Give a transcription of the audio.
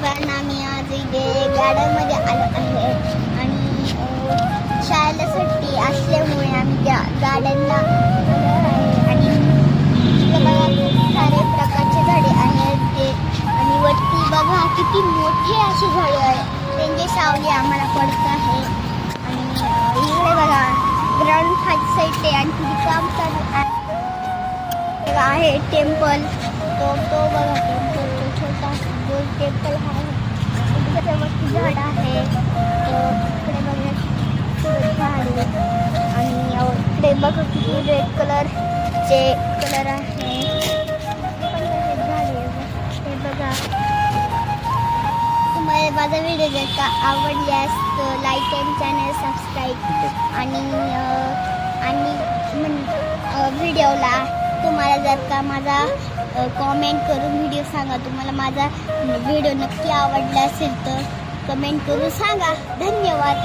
Everyone, आम्ही आज इथे गार्डनमध्ये आलो आहे आणि शाळेला सुट्टी असल्यामुळे आम्ही त्या गार्डनला आलो आहे आणि इकडे बघा खूप सारे प्रकारचे झाडे आहेत ते आणि वरती बघा किती मोठे असे झाडे आहेत, त्यांची सावली आम्हाला पडत आहे आणि इकडे बघा ग्राउंड खाली साईड ते आणि काम चालू आहे टेम्पल तो बघा टेम्पल तो छोटा गोल टेम्पल आहे. त्याच्यावरती झाड आहे इकडे बघा झाड आणि इकडे बघा किती रेड कलरचे कलर आहे हे बघा. तुम्हाला माझा व्हिडिओ जर का आवडल्यास तर लाईक अँड चॅनल सबस्क्राईब आणि व्हिडिओला तुम्हाला जर का माझा कमेंट करून व्हिडिओ सांगा, तुम्हाला माझा व्हिडिओ नक्की आवडला असेल तर कमेंट करून सांगा. धन्यवाद.